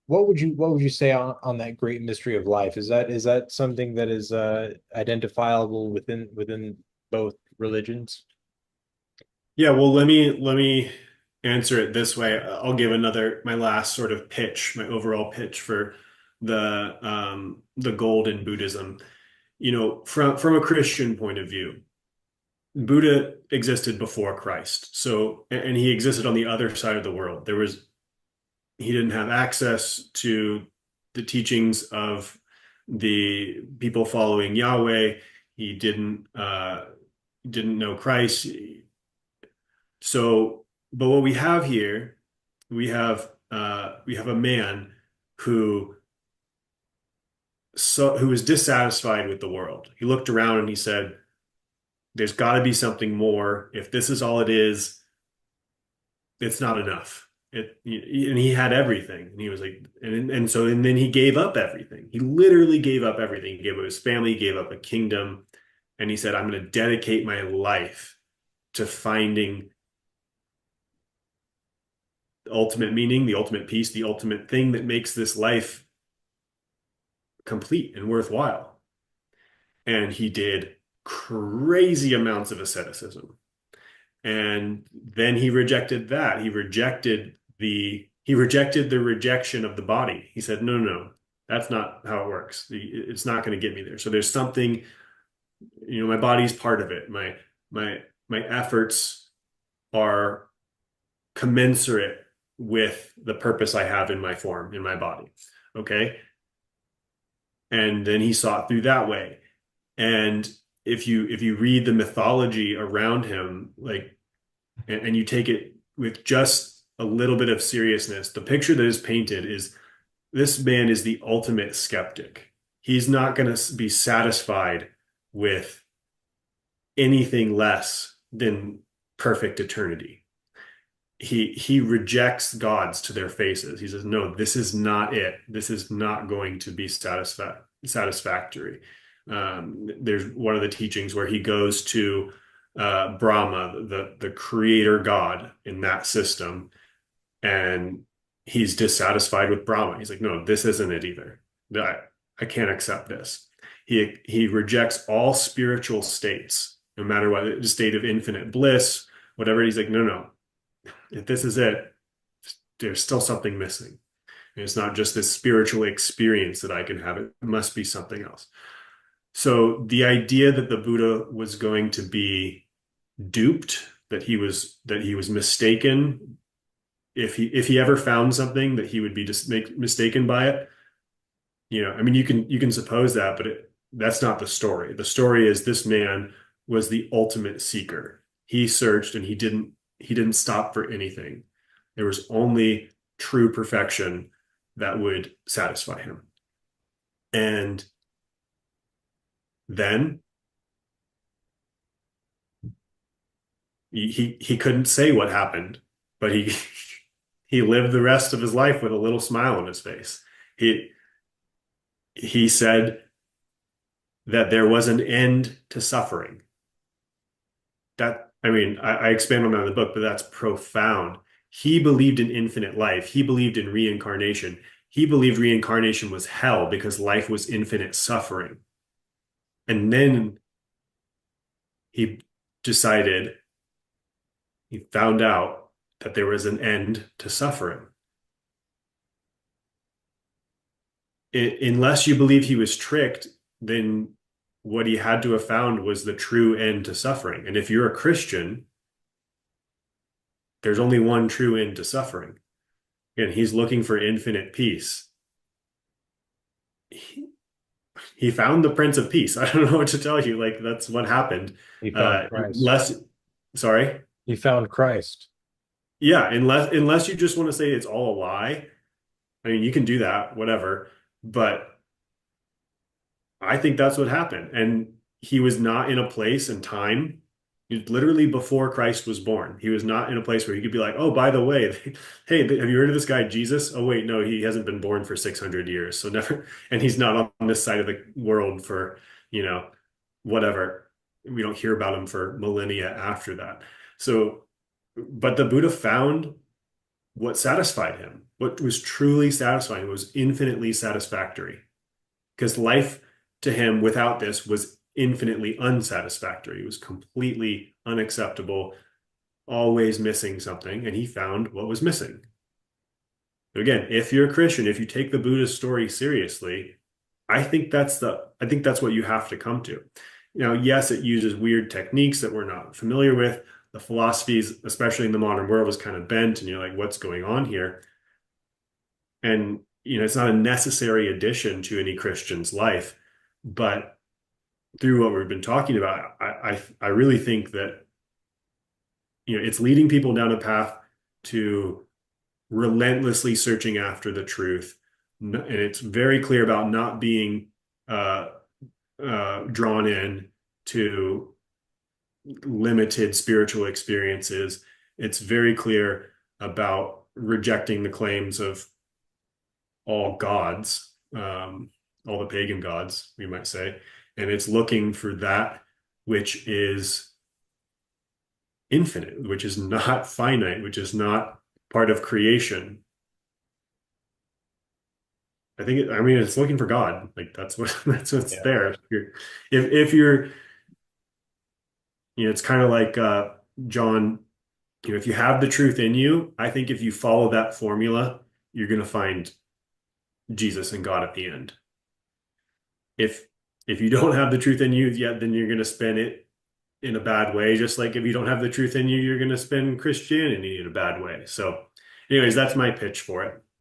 what would you say on that great mystery of life? Is that something that is identifiable within both religions? Yeah, well, let me answer it this way. I'll give my last sort of pitch, my overall pitch for the gold in Buddhism. From a Christian point of view, Buddha existed before Christ. So, and he existed on the other side of the world. He didn't have access to the teachings of the people following Yahweh. He didn't know Christ. So, but what we have here, we have a man who who was dissatisfied with the world. He looked around and he said, "There's got to be something more. If this is all it is, it's not enough." And he had everything, and he was like, and then he gave up everything. He literally gave up everything. He gave up his family, he gave up a kingdom, and he said, "I'm going to dedicate my life to finding the ultimate meaning, the ultimate peace, the ultimate thing that makes this life complete and worthwhile." And he did crazy amounts of asceticism. And then he rejected that. He rejected the rejection of the body. He said, "No, no, no, that's not how it works. It's not going to get me there. So there's something, my body's part of it. My my efforts are commensurate with the purpose I have in my form, in my body." Okay. And then he saw it through that way. And if you read the mythology around him, like, and you take it with just a little bit of seriousness, the picture that is painted is this man is the ultimate skeptic. He's not going to be satisfied with anything less than perfect eternity. He rejects gods to their faces. He says, "No, this is not it. This is not going to be satisfactory." There's one of the teachings where he goes to Brahma, the creator god in that system, and he's dissatisfied with Brahma. He's like, "No, this isn't it either. I can't accept this." He rejects all spiritual states, no matter what, the state of infinite bliss, whatever. He's like, "No, no, if this is it, there's still something missing. And it's not just this spiritual experience that I can have. It must be something else." So the idea that the Buddha was going to be duped, that he was mistaken, if he ever found something that he would be just mistaken by it, I mean, you can suppose that, but that's not the story. The story is this man was the ultimate seeker. He searched and he didn't stop for anything. There was only true perfection that would satisfy him. And then he couldn't say what happened, but he lived the rest of his life with a little smile on his face. He he said that there was an end to suffering. That, I mean, I expand on that in the book, but that's profound. He believed in infinite life. He believed in reincarnation. He believed reincarnation was hell because life was infinite suffering. And then he decided, he found out that there was an end to suffering. Unless you believe he was tricked, then what he had to have found was the true end to suffering. And if you're a Christian, there's only one true end to suffering. And he's looking for infinite peace. He, he found the Prince of Peace. I don't know what to tell you. Like, that's what happened. He found Christ. Unless, sorry. He found Christ. Yeah, unless you just want to say it's all a lie. I mean, you can do that, whatever. But I think that's what happened. And he was not in a place and time, literally before Christ was born. He was not in a place where he could be like, "Oh, by the way, hey, have you heard of this guy Jesus? Oh, wait, no, he hasn't been born for 600 years. So never, and he's not on this side of the world for, you know, whatever. We don't hear about him for millennia after that." So, but the Buddha found what satisfied him, what was truly satisfying, was infinitely satisfactory. Because life to him without this was infinitely unsatisfactory. It was completely unacceptable, always missing something, and he found what was missing. Again, if you're a Christian, if you take the Buddhist story seriously, I think that's what you have to come to. Now, yes, it uses weird techniques that we're not familiar with. The philosophies, especially in the modern world, is kind of bent, and you're like, what's going on here? And it's not a necessary addition to any Christian's life, but through what we've been talking about, I really think that it's leading people down a path to relentlessly searching after the truth. And it's very clear about not being uh, drawn in to limited spiritual experiences. It's very clear about rejecting the claims of all gods, all the pagan gods, we might say. And it's looking for that which is infinite, which is not finite, which is not part of creation. I mean, it's looking for God. Like that's what that's what's Yeah. there. If you're, it's kind of like John, if you have the truth in you, I think if you follow that formula, you're going to find Jesus and God at the end. If if you don't have the truth in you yet, then you're going to spin it in a bad way. Just like if you don't have the truth in you, you're going to spin Christianity in a bad way. So, anyways, that's my pitch for it.